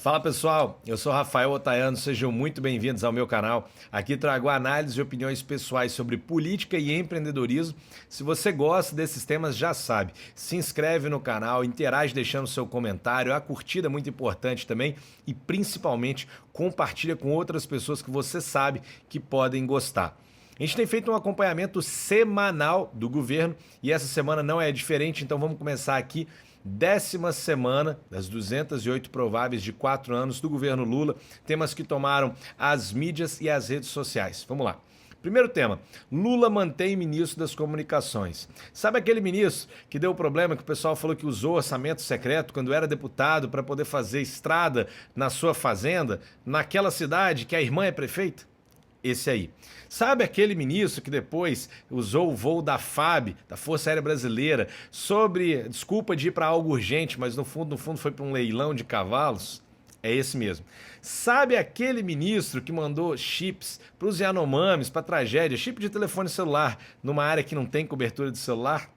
Fala pessoal, eu sou Rafael Otaiano, sejam muito bem-vindos ao meu canal. Aqui trago análise e opiniões pessoais sobre política e empreendedorismo. Se você gosta desses temas, já sabe, se inscreve no canal, interage deixando seu comentário, a curtida é muito importante também e principalmente compartilha com outras pessoas que você sabe que podem gostar. A gente tem feito um acompanhamento semanal do governo e essa semana não é diferente, então vamos começar aqui. 10ª semana das 208 prováveis de 4 anos do governo Lula, temas que tomaram as mídias e as redes sociais. Vamos lá. Primeiro tema, Lula mantém ministro das comunicações. Sabe aquele ministro que deu problema, que o pessoal falou que usou orçamento secreto quando era deputado para poder fazer estrada na sua fazenda, naquela cidade que a irmã é prefeita? Esse aí. Sabe aquele ministro que depois usou o voo da FAB, da Força Aérea Brasileira, sobre desculpa de ir para algo urgente, mas no fundo foi para um leilão de cavalos? É esse mesmo. Sabe aquele ministro que mandou chips para os Yanomamis, para tragédia, chip de telefone celular, numa área que não tem cobertura de celular?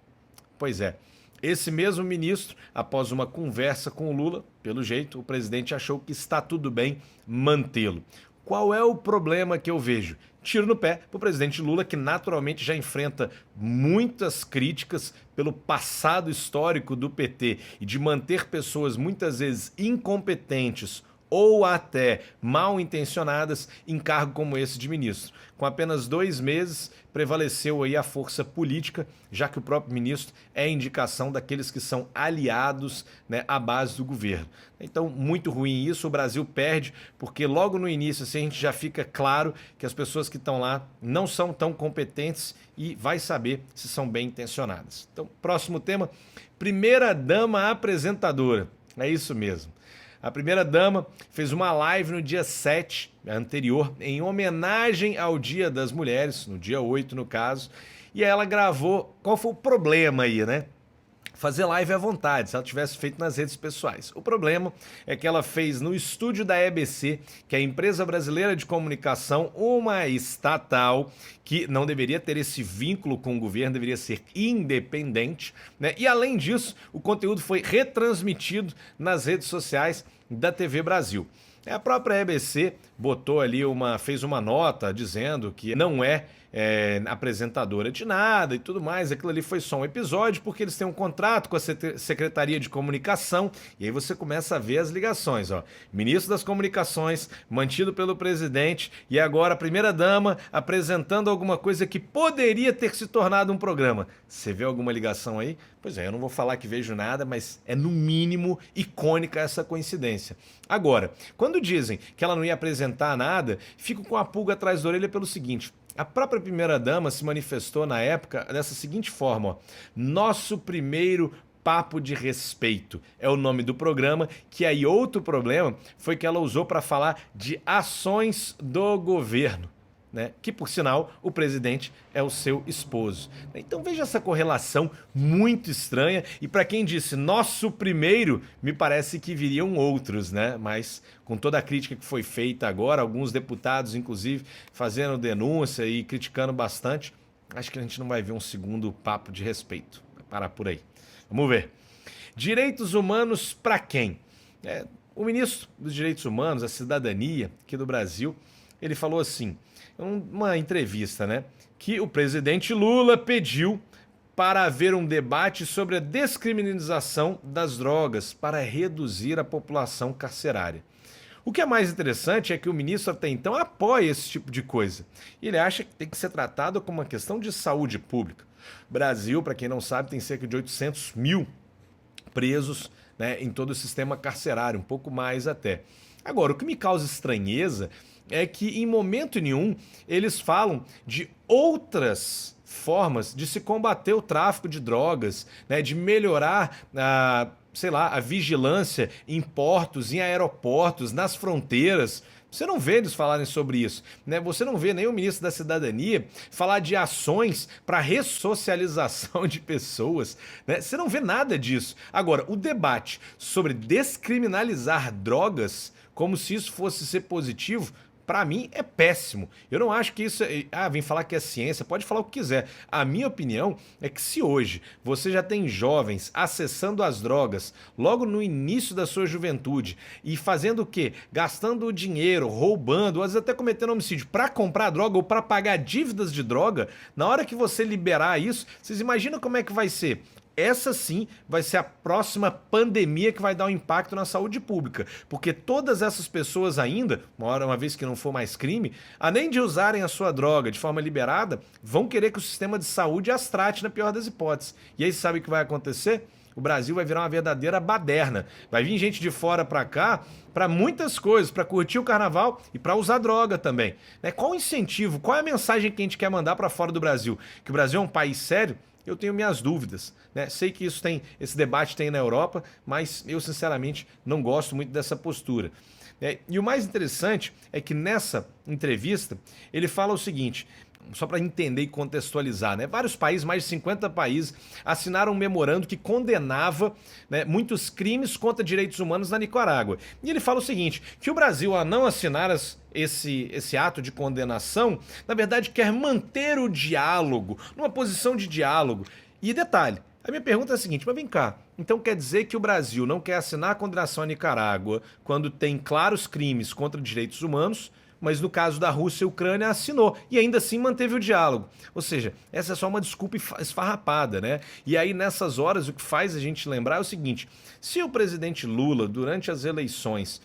Pois é. Esse mesmo ministro, após uma conversa com o Lula, pelo jeito, o presidente achou que está tudo bem mantê-lo. Qual é o problema que eu vejo? Tiro no pé para o presidente Lula, que naturalmente já enfrenta muitas críticas pelo passado histórico do PT e de manter pessoas muitas vezes incompetentes ou até mal intencionadas em cargo como esse de ministro. Com apenas 2 meses, prevaleceu aí a força política, já que o próprio ministro é indicação daqueles que são aliados, né, à base do governo. Então, muito ruim isso, o Brasil perde, porque logo no início assim, a gente já fica claro que as pessoas que estão lá não são tão competentes e vai saber se são bem intencionadas. Então, próximo tema, primeira-dama apresentadora. É isso mesmo. A primeira-dama fez uma live no dia 7, anterior, em homenagem ao Dia das Mulheres, no dia 8 no caso, e aí ela gravou. Qual foi o problema aí, né? Fazer live à vontade, se ela tivesse feito nas redes pessoais. O problema é que ela fez no estúdio da EBC, que é a Empresa Brasileira de Comunicação, uma estatal que não deveria ter esse vínculo com o governo, deveria ser independente, né? E além disso, o conteúdo foi retransmitido nas redes sociais da TV Brasil. A própria EBC botou ali fez uma nota dizendo que não é apresentadora de nada e tudo mais. Aquilo ali foi só um episódio porque eles têm um contrato com a Secretaria de Comunicação e aí você começa a ver as ligações, ó. Ministro das Comunicações, mantido pelo presidente e agora a primeira-dama apresentando alguma coisa que poderia ter se tornado um programa. Você vê alguma ligação aí? Pois é, eu não vou falar que vejo nada, mas é no mínimo icônica essa coincidência. Agora, quando dizem que ela não ia apresentar nada, fico com a pulga atrás da orelha pelo seguinte: a própria primeira-dama se manifestou na época dessa seguinte forma, ó: nosso primeiro papo de respeito é o nome do programa, que aí outro problema foi que ela usou para falar de ações do governo, né? Que por sinal o presidente é o seu esposo. Então veja essa correlação muito estranha e para quem disse nosso primeiro, me parece que viriam outros, né? Mas com toda a crítica que foi feita agora, alguns deputados inclusive fazendo denúncia e criticando bastante, acho que a gente não vai ver um segundo papo de respeito. Vai parar por aí. Vamos ver. Direitos humanos para quem? O ministro dos Direitos Humanos, a Cidadania aqui do Brasil, ele falou assim, uma entrevista, né, que o presidente Lula pediu para haver um debate sobre a descriminalização das drogas para reduzir a população carcerária. O que é mais interessante é que o ministro até então apoia esse tipo de coisa. Ele acha que tem que ser tratado como uma questão de saúde pública. O Brasil, para quem não sabe, tem cerca de 800 mil presos, né, em todo o sistema carcerário, um pouco mais até. Agora, o que me causa estranheza é que em momento nenhum eles falam de outras formas de se combater o tráfico de drogas, né, de melhorar sei lá, a vigilância em portos, em aeroportos, nas fronteiras. Você não vê eles falarem sobre isso, né? Você não vê nem o ministro da Cidadania falar de ações para ressocialização de pessoas, né? Você não vê nada disso. Agora, o debate sobre descriminalizar drogas, como se isso fosse ser positivo, Para mim é péssimo. Eu não acho que isso vem falar que é ciência, pode falar o que quiser. A minha opinião é que se hoje você já tem jovens acessando as drogas logo no início da sua juventude e fazendo o quê? Gastando dinheiro, roubando, às vezes até cometendo homicídio para comprar droga ou para pagar dívidas de droga, na hora que você liberar isso, vocês imaginam como é que vai ser? Essa sim vai ser a próxima pandemia que vai dar um impacto na saúde pública, porque todas essas pessoas ainda, uma vez que não for mais crime, além de usarem a sua droga de forma liberada, vão querer que o sistema de saúde as trate na pior das hipóteses. E aí sabe o que vai acontecer? O Brasil vai virar uma verdadeira baderna. Vai vir gente de fora para cá para muitas coisas, para curtir o carnaval e para usar droga também. Qual o incentivo, qual é a mensagem que a gente quer mandar para fora do Brasil? Que o Brasil é um país sério? Eu tenho minhas dúvidas, né? Sei que esse debate tem na Europa, mas eu sinceramente não gosto muito dessa postura. E o mais interessante é que nessa entrevista ele fala o seguinte, só para entender e contextualizar, né? Vários países, mais de 50 países, assinaram um memorando que condenava, né, muitos crimes contra direitos humanos na Nicarágua. E ele fala o seguinte, que o Brasil, ao não assinar esse ato de condenação, na verdade quer manter o diálogo, numa posição de diálogo. E detalhe, a minha pergunta é a seguinte, mas vem cá, então quer dizer que o Brasil não quer assinar a condenação à Nicarágua quando tem claros crimes contra direitos humanos, mas no caso da Rússia e Ucrânia assinou e ainda assim manteve o diálogo. Ou seja, essa é só uma desculpa esfarrapada, né? E aí nessas horas o que faz a gente lembrar é o seguinte, se o presidente Lula durante as eleições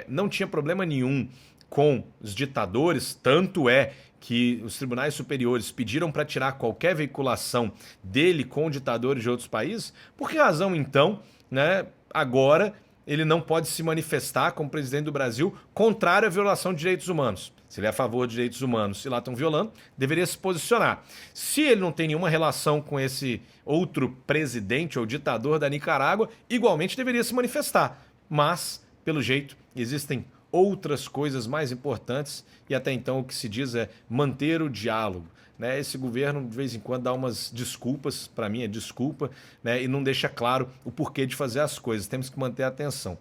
não tinha problema nenhum com os ditadores, tanto é que os tribunais superiores pediram para tirar qualquer veiculação dele com ditadores de outros países, por que razão então, né, agora ele não pode se manifestar como presidente do Brasil contrário à violação de direitos humanos? Se ele é a favor de direitos humanos, se lá estão violando, deveria se posicionar. Se ele não tem nenhuma relação com esse outro presidente ou ditador da Nicarágua, igualmente deveria se manifestar. Mas, pelo jeito, existem outras coisas mais importantes e até então o que se diz é manter o diálogo. Esse governo de vez em quando dá umas desculpas, para mim é desculpa, né, e não deixa claro o porquê de fazer as coisas, temos que manter a atenção.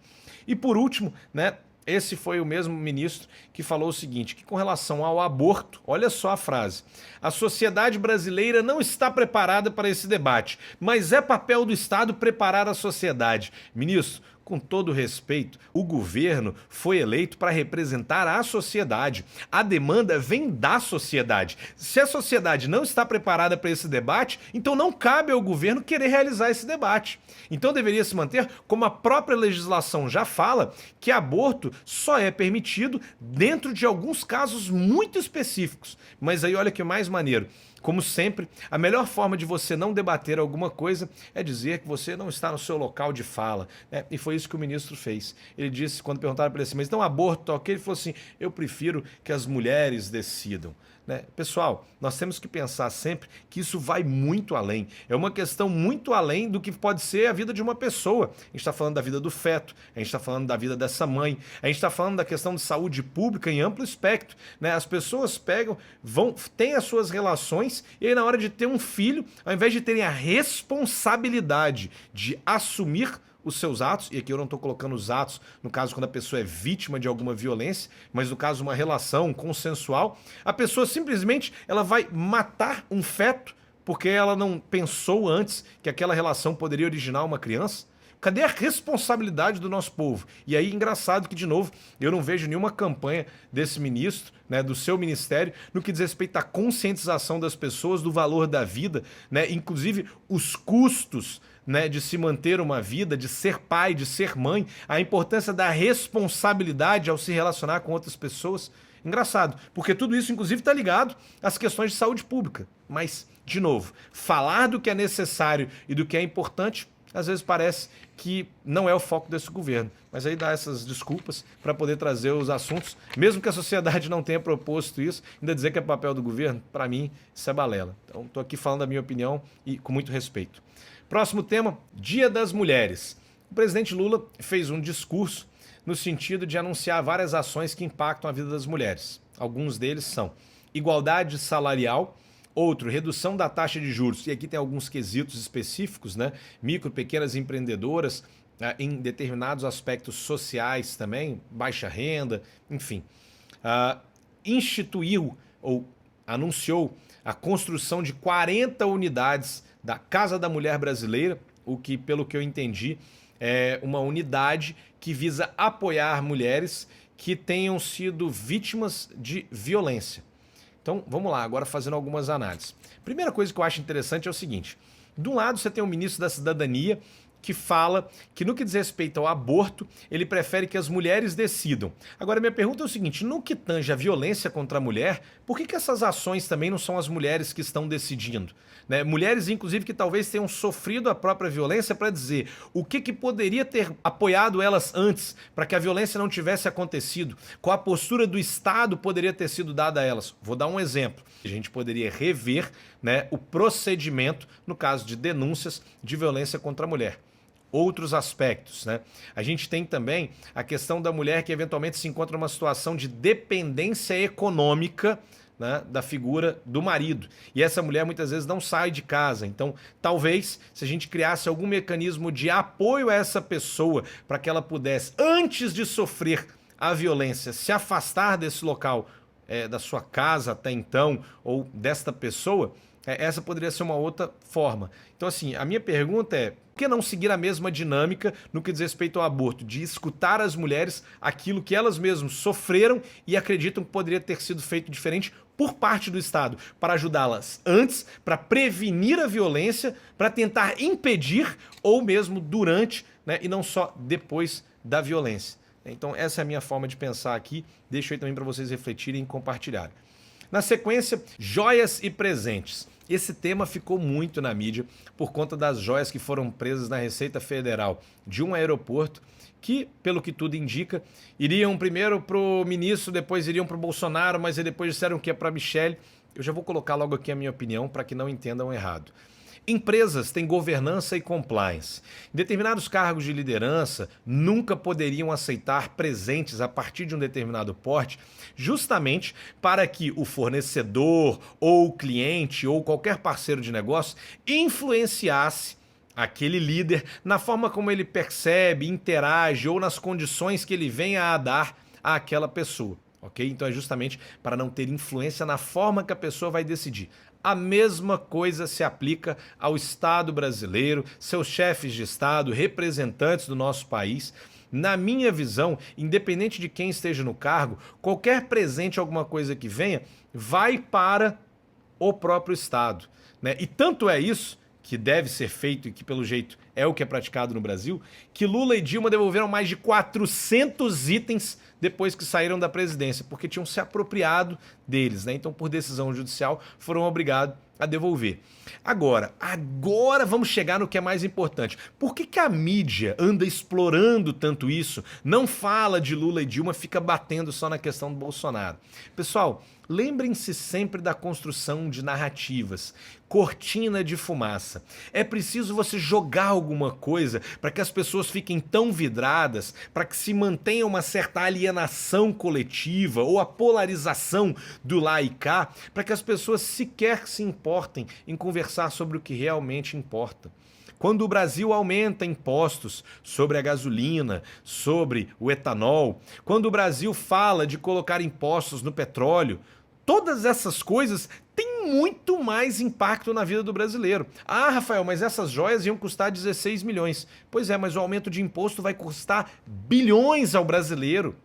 E por último, né, esse foi o mesmo ministro que falou o seguinte, que com relação ao aborto, olha só a frase, a sociedade brasileira não está preparada para esse debate, mas é papel do Estado preparar a sociedade. Ministro, com todo respeito, o governo foi eleito para representar a sociedade. A demanda vem da sociedade. Se a sociedade não está preparada para esse debate, então não cabe ao governo querer realizar esse debate. Então deveria se manter, como a própria legislação já fala, que aborto só é permitido dentro de alguns casos muito específicos. Mas aí olha que mais maneiro. Como sempre, a melhor forma de você não debater alguma coisa é dizer que você não está no seu local de fala, né? E foi isso que o ministro fez. Ele disse, quando perguntaram para ele assim, mas então aborto, ok? Ele falou assim, eu prefiro que as mulheres decidam. Né? Pessoal, nós temos que pensar sempre que isso vai muito além. É uma questão muito além do que pode ser a vida de uma pessoa. A gente está falando da vida do feto, a gente está falando da vida dessa mãe, a gente está falando da questão de saúde pública em amplo espectro. Né? As pessoas têm as suas relações e aí na hora de ter um filho, ao invés de terem a responsabilidade de assumir os seus atos, e aqui eu não estou colocando os atos no caso quando a pessoa é vítima de alguma violência, mas no caso uma relação consensual, a pessoa simplesmente ela vai matar um feto porque ela não pensou antes que aquela relação poderia originar uma criança. Cadê a responsabilidade do nosso povo? E aí, engraçado que, de novo, eu não vejo nenhuma campanha desse ministro, né, do seu ministério, no que diz respeito à conscientização das pessoas do valor da vida, né, inclusive os custos, né, de se manter uma vida, de ser pai, de ser mãe, a importância da responsabilidade ao se relacionar com outras pessoas. Engraçado, porque tudo isso, inclusive, está ligado às questões de saúde pública. Mas, de novo, falar do que é necessário e do que é importante às vezes parece que não é o foco desse governo, mas aí dá essas desculpas para poder trazer os assuntos, mesmo que a sociedade não tenha proposto isso, ainda dizer que é papel do governo, para mim isso é balela. Então estou aqui falando a minha opinião e com muito respeito. Próximo tema, Dia das Mulheres. O presidente Lula fez um discurso no sentido de anunciar várias ações que impactam a vida das mulheres. Alguns deles são igualdade salarial, outro, redução da taxa de juros, e aqui tem alguns quesitos específicos, né? Micro, pequenas empreendedoras, em determinados aspectos sociais também, baixa renda, enfim. instituiu ou anunciou a construção de 40 unidades da Casa da Mulher Brasileira, o que, pelo que eu entendi, é uma unidade que visa apoiar mulheres que tenham sido vítimas de violência. Então, vamos lá, agora fazendo algumas análises. Primeira coisa que eu acho interessante é o seguinte: de um lado você tem o ministro da Cidadania, que fala que no que diz respeito ao aborto, ele prefere que as mulheres decidam. Agora, minha pergunta é o seguinte: no que tange a violência contra a mulher, por que essas ações também não são as mulheres que estão decidindo? Né? Mulheres, inclusive, que talvez tenham sofrido a própria violência, para dizer o que poderia ter apoiado elas antes, para que a violência não tivesse acontecido, qual a postura do Estado poderia ter sido dada a elas. Vou dar um exemplo. A gente poderia rever, né, o procedimento no caso de denúncias de violência contra a mulher. Outros aspectos, né? A gente tem também a questão da mulher que eventualmente se encontra numa situação de dependência econômica, né, da figura do marido. E essa mulher muitas vezes não sai de casa. Então, talvez, se a gente criasse algum mecanismo de apoio a essa pessoa, para que ela pudesse, antes de sofrer a violência, se afastar desse local, da sua casa até então, ou desta pessoa, essa poderia ser uma outra forma. Então, assim, a minha pergunta é: por que não seguir a mesma dinâmica no que diz respeito ao aborto, de escutar as mulheres aquilo que elas mesmas sofreram e acreditam que poderia ter sido feito diferente por parte do Estado, para ajudá-las antes, para prevenir a violência, para tentar impedir ou mesmo durante, né, e não só depois da violência. Então, essa é a minha forma de pensar aqui. Deixo aí também para vocês refletirem e compartilharem. Na sequência, joias e presentes. Esse tema ficou muito na mídia por conta das joias que foram presas na Receita Federal de um aeroporto, que, pelo que tudo indica, iriam primeiro para o ministro, depois iriam para o Bolsonaro, mas depois disseram que é para a Michelle. Eu já vou colocar logo aqui a minha opinião para que não entendam errado. Empresas têm governança e compliance. Determinados cargos de liderança nunca poderiam aceitar presentes a partir de um determinado porte, justamente para que o fornecedor ou o cliente ou qualquer parceiro de negócio influenciasse aquele líder na forma como ele percebe, interage ou nas condições que ele venha a dar àquela pessoa. Ok? Então é justamente para não ter influência na forma que a pessoa vai decidir. A mesma coisa se aplica ao Estado brasileiro, seus chefes de Estado, representantes do nosso país. Na minha visão, independente de quem esteja no cargo, qualquer presente, alguma coisa que venha, vai para o próprio Estado, né? E tanto é isso que deve ser feito e que, pelo jeito, é o que é praticado no Brasil, que Lula e Dilma devolveram mais de 400 itens depois que saíram da presidência, porque tinham se apropriado deles, né? Então, por decisão judicial, foram obrigados a devolver. Agora vamos chegar no que é mais importante. Por que a mídia anda explorando tanto isso? Não fala de Lula e Dilma, fica batendo só na questão do Bolsonaro. Pessoal, lembrem-se sempre da construção de narrativas, cortina de fumaça. É preciso você jogar alguma coisa para que as pessoas fiquem tão vidradas, para que se mantenha uma certa alienação coletiva ou a polarização do lá e cá, para que as pessoas sequer se importem em conversar sobre o que realmente importa. Quando o Brasil aumenta impostos sobre a gasolina, sobre o etanol, quando o Brasil fala de colocar impostos no petróleo, todas essas coisas têm muito mais impacto na vida do brasileiro. Ah, Rafael, mas essas joias iam custar 16 milhões. Pois é, mas o aumento de imposto vai custar bilhões ao brasileiro.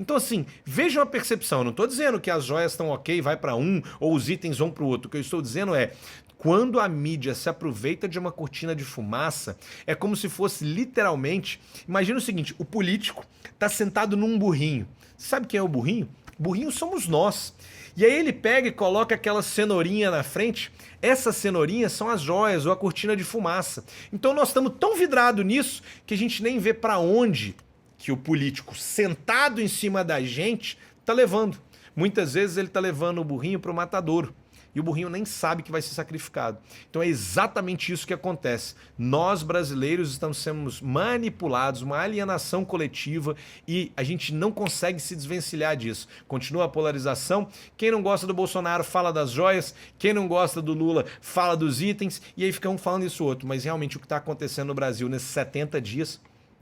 Então, assim, vejam a percepção. Eu não estou dizendo que as joias estão ok, vai para um, ou os itens vão para o outro. O que eu estou dizendo é: quando a mídia se aproveita de uma cortina de fumaça, é como se fosse literalmente... Imagina o seguinte: o político está sentado num burrinho. Sabe quem é o burrinho? Burrinho somos nós. E aí ele pega e coloca aquela cenourinha na frente. Essas cenourinhas são as joias ou a cortina de fumaça. Então nós estamos tão vidrados nisso que a gente nem vê para onde que o político sentado em cima da gente está levando. Muitas vezes ele está levando o burrinho para o matadouro. E o burrinho nem sabe que vai ser sacrificado. Então é exatamente isso que acontece. Nós, brasileiros, estamos sendo manipulados, uma alienação coletiva, e a gente não consegue se desvencilhar disso. Continua a polarização. Quem não gosta do Bolsonaro fala das joias, quem não gosta do Lula fala dos itens, e aí fica um falando isso outro. Mas realmente o que está acontecendo no Brasil nesses 70 dias,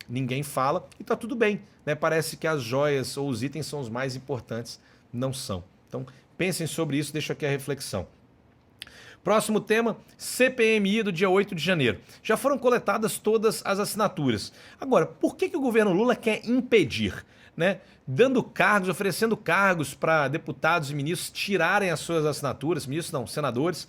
ninguém fala, e está tudo bem, né? Parece que as joias ou os itens são os mais importantes não são. Então, pensem sobre isso, deixo aqui a reflexão. Próximo tema, CPMI do dia 8 de janeiro. Já foram coletadas todas as assinaturas. Agora, por que o governo Lula quer impedir? Né? Dando cargos, oferecendo cargos para deputados e ministros tirarem as suas assinaturas, ministros não, senadores,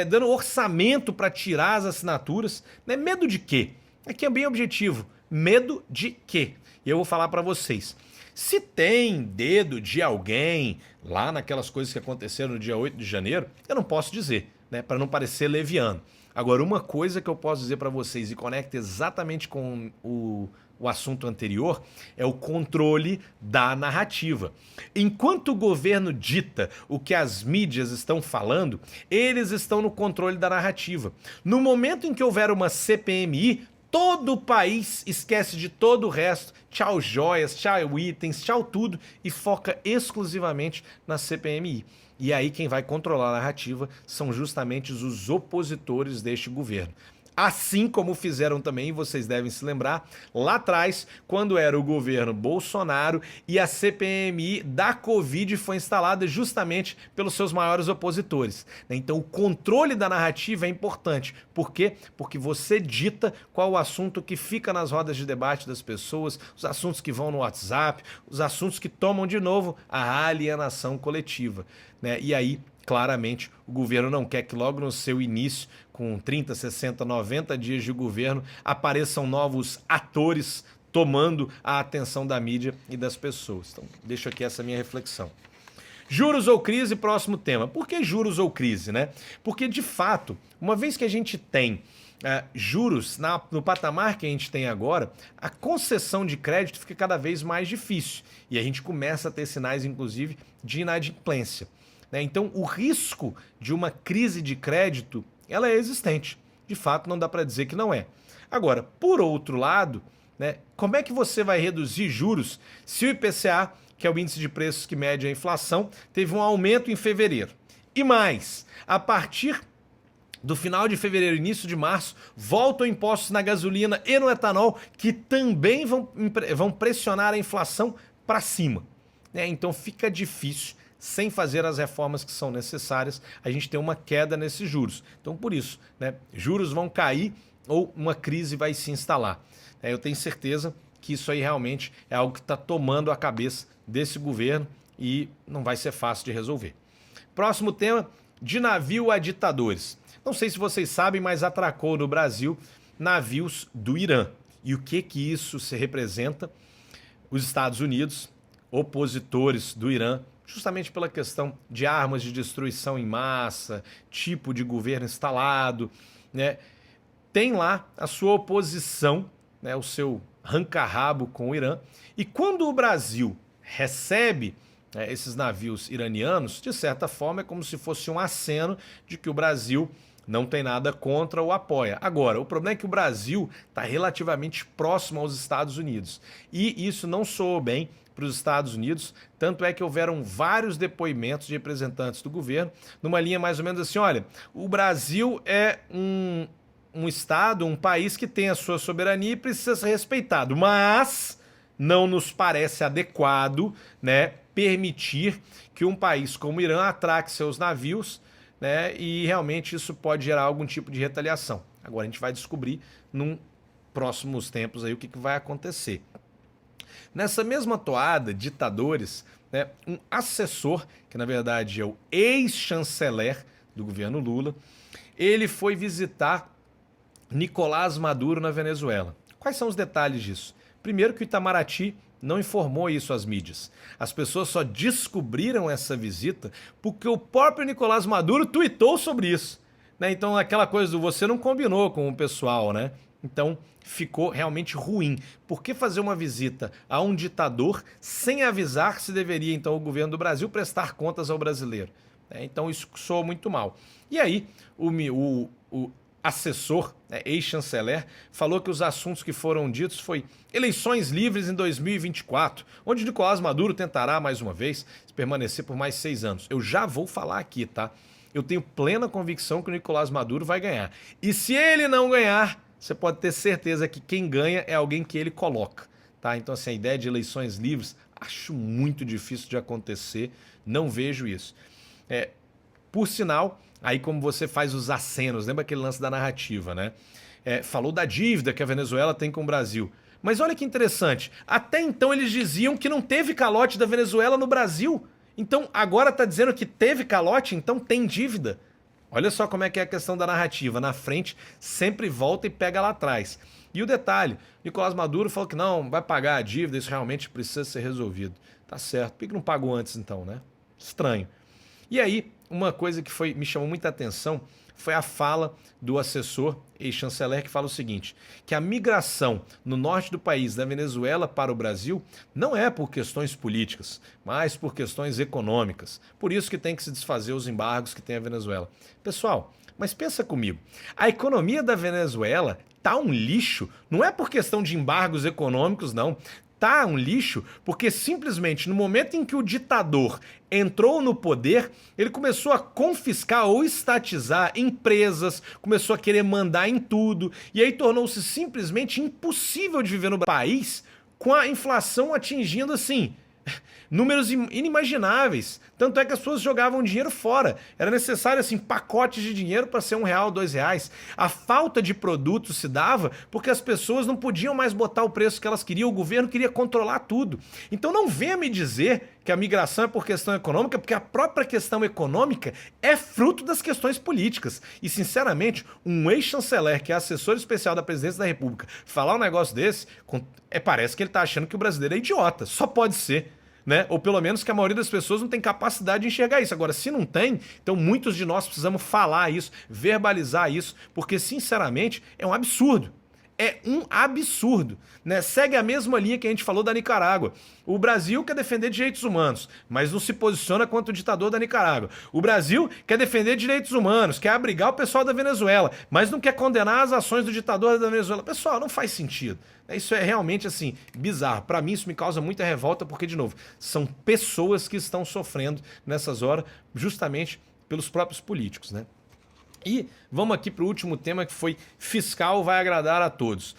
dando orçamento para tirar as assinaturas. Né? Medo de quê? Aqui é bem objetivo. Medo de quê? E eu vou falar para vocês. Se tem dedo de alguém lá naquelas coisas que aconteceram no dia 8 de janeiro, eu não posso dizer, né, para não parecer leviano. Agora, uma coisa que eu posso dizer para vocês e conecta exatamente com o assunto anterior é o controle da narrativa. Enquanto o governo dita o que as mídias estão falando, eles estão no controle da narrativa. No momento em que houver uma CPMI, todo o país esquece de todo o resto, tchau joias, tchau itens, tchau tudo, e foca exclusivamente na CPMI. E aí quem vai controlar a narrativa são justamente os opositores deste governo. Assim como fizeram também, vocês devem se lembrar, lá atrás, quando era o governo Bolsonaro e a CPMI da Covid foi instalada justamente pelos seus maiores opositores. Então o controle da narrativa é importante. Por quê? Porque você dita qual o assunto que fica nas rodas de debate das pessoas, os assuntos que vão no WhatsApp, os assuntos que tomam de novo a alienação coletiva. Né? E aí, claramente, o governo não quer que logo no seu início, com 30, 60, 90 dias de governo, apareçam novos atores tomando a atenção da mídia e das pessoas. Então, deixo aqui essa minha reflexão. Juros ou crise, próximo tema. Por que juros ou crise, né? Porque, de fato, uma vez que a gente tem juros no patamar que a gente tem agora, a concessão de crédito fica cada vez mais difícil. E a gente começa a ter sinais, inclusive, de inadimplência. Então, o risco de uma crise de crédito, ela é existente. De fato, não dá para dizer que não é. Agora, por outro lado, né, como é que você vai reduzir juros se o IPCA, que é o índice de preços que mede a inflação, teve um aumento em fevereiro? E mais, a partir do final de fevereiro, início de março, voltam impostos na gasolina e no etanol, que também vão pressionar a inflação para cima. Então, fica difícil, sem fazer as reformas que são necessárias, a gente tem uma queda nesses juros. Então, por isso, né, juros vão cair ou uma crise vai se instalar. Eu tenho certeza que isso aí realmente é algo que está tomando a cabeça desse governo e não vai ser fácil de resolver. Próximo tema, de navio a ditadores. Não sei se vocês sabem, mas atracou no Brasil navios do Irã. E o que isso se representa? Os Estados Unidos, opositores do Irã, justamente pela questão de armas de destruição em massa, tipo de governo instalado, né? Tem lá a sua oposição, né, o seu arranca-rabo com o Irã. E quando o Brasil recebe esses navios iranianos, de certa forma é como se fosse um aceno de que o Brasil não tem nada contra ou apoia. Agora, o problema é que o Brasil está relativamente próximo aos Estados Unidos. E isso não soou bem para os Estados Unidos, tanto é que houveram vários depoimentos de representantes do governo, numa linha mais ou menos assim, olha, o Brasil é um estado, um país que tem a sua soberania e precisa ser respeitado, mas não nos parece adequado, né, permitir que um país como o Irã atraque seus navios, né, e realmente isso pode gerar algum tipo de retaliação. Agora a gente vai descobrir num próximos tempos aí o que vai acontecer. Nessa mesma toada, ditadores, né, um assessor, que na verdade é o ex-chanceler do governo Lula, ele foi visitar Nicolás Maduro na Venezuela. Quais são os detalhes disso? Primeiro que o Itamaraty não informou isso às mídias. As pessoas só descobriram essa visita porque o próprio Nicolás Maduro tuitou sobre isso. Né? Então aquela coisa do você não combinou com o pessoal, né? Então ficou realmente ruim. Por que fazer uma visita a um ditador sem avisar se deveria então o governo do Brasil prestar contas ao brasileiro? Então isso soou muito mal. E aí o assessor, ex-chanceler, falou que os assuntos que foram ditos foi eleições livres em 2024, onde Nicolás Maduro tentará mais uma vez permanecer por mais 6 anos. Eu já vou falar aqui, tá? Eu tenho plena convicção que o Nicolás Maduro vai ganhar. E se ele não ganhar, você pode ter certeza que quem ganha é alguém que ele coloca, tá? Então, assim, a ideia de eleições livres, Acho muito difícil de acontecer, não vejo isso. Por sinal, aí como você faz os acenos, lembra aquele lance da narrativa, né? Falou da dívida que a Venezuela tem com o Brasil. Mas olha que interessante, até então eles diziam que não teve calote da Venezuela no Brasil. Então agora está dizendo que teve calote, então tem dívida. Olha só como é que é a questão da narrativa. Na frente sempre volta e pega lá atrás. E o detalhe, Nicolás Maduro falou que não, vai pagar a dívida, isso realmente precisa ser resolvido. Tá certo, por que não pagou antes então, né? Estranho. E aí, uma coisa que me chamou muita atenção foi a fala do assessor ex-chanceler que fala o seguinte, que a migração no norte do país, da Venezuela para o Brasil, não é por questões políticas, mas por questões econômicas. Por isso que tem que se desfazer os embargos que tem a Venezuela. Pessoal, mas pensa comigo, a economia da Venezuela tá um lixo, não é por questão de embargos econômicos, não. Tá um lixo porque simplesmente no momento em que o ditador entrou no poder, ele começou a confiscar ou estatizar empresas, começou a querer mandar em tudo, e aí tornou-se simplesmente impossível de viver no país com a inflação atingindo assim números inimagináveis. Tanto é que as pessoas jogavam dinheiro fora. Era necessário assim pacotes de dinheiro para ser R$1, R$2. A falta de produtos se dava porque as pessoas não podiam mais botar o preço que elas queriam, o governo queria controlar tudo. Então não venha me dizer que a migração é por questão econômica, porque a própria questão econômica é fruto das questões políticas. E, sinceramente, um ex-chanceler que é assessor especial da presidência da República falar um negócio desse, parece que ele está achando que o brasileiro é idiota. Só pode ser. Né? Ou pelo menos que a maioria das pessoas não tem capacidade de enxergar isso. Agora, se não tem, então muitos de nós precisamos falar isso, verbalizar isso, porque, sinceramente, é um absurdo. É um absurdo, né? Segue a mesma linha que a gente falou da Nicarágua. O Brasil quer defender direitos humanos, mas não se posiciona contra o ditador da Nicarágua. O Brasil quer defender direitos humanos, quer abrigar o pessoal da Venezuela, mas não quer condenar as ações do ditador da Venezuela. Pessoal, não faz sentido. Isso é realmente, assim, bizarro. Para mim, isso me causa muita revolta, porque, de novo, são pessoas que estão sofrendo nessas horas, justamente pelos próprios políticos, né? E vamos aqui para o último tema, que foi fiscal vai agradar a todos.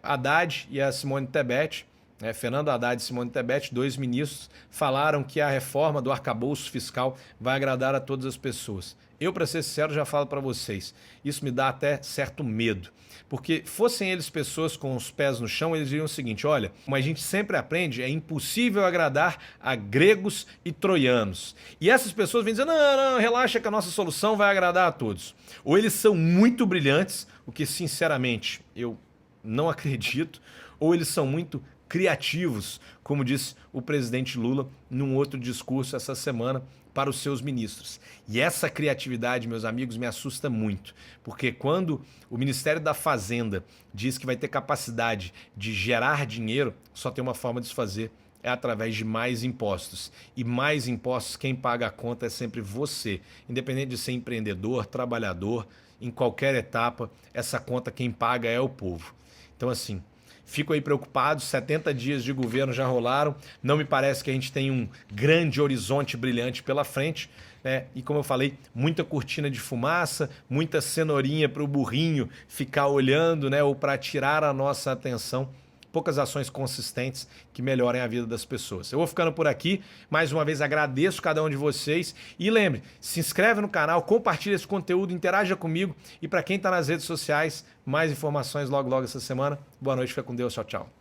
Haddad e a Simone Tebet, Fernando Haddad e Simone Tebet, dois ministros, falaram que a reforma do arcabouço fiscal vai agradar a todas as pessoas. Eu, para ser sincero, já falo para vocês, isso me dá até certo medo. Porque fossem eles pessoas com os pés no chão, eles diriam o seguinte, olha, como a gente sempre aprende, é impossível agradar a gregos e troianos. E essas pessoas vêm dizer, não, relaxa que a nossa solução vai agradar a todos. Ou eles são muito brilhantes, o que sinceramente eu não acredito, ou eles são muito criativos, como disse o presidente Lula num outro discurso essa semana para os seus ministros. E essa criatividade, meus amigos, me assusta muito, porque quando o Ministério da Fazenda diz que vai ter capacidade de gerar dinheiro, só tem uma forma de se fazer, é através de mais impostos. E mais impostos, quem paga a conta é sempre você. Independente de ser empreendedor, trabalhador, em qualquer etapa, essa conta quem paga é o povo. Então, assim, fico aí preocupado, 70 dias de governo já rolaram, não me parece que a gente tem um grande horizonte brilhante pela frente, né? E como eu falei, muita cortina de fumaça, muita cenourinha para o burrinho ficar olhando, né? Ou para tirar a nossa atenção. Poucas ações consistentes que melhorem a vida das pessoas. Eu vou ficando por aqui. Mais uma vez agradeço cada um de vocês. E lembre, se inscreve no canal, compartilha esse conteúdo, interaja comigo. E para quem está nas redes sociais, mais informações logo essa semana. Boa noite, fica com Deus. Tchau, tchau.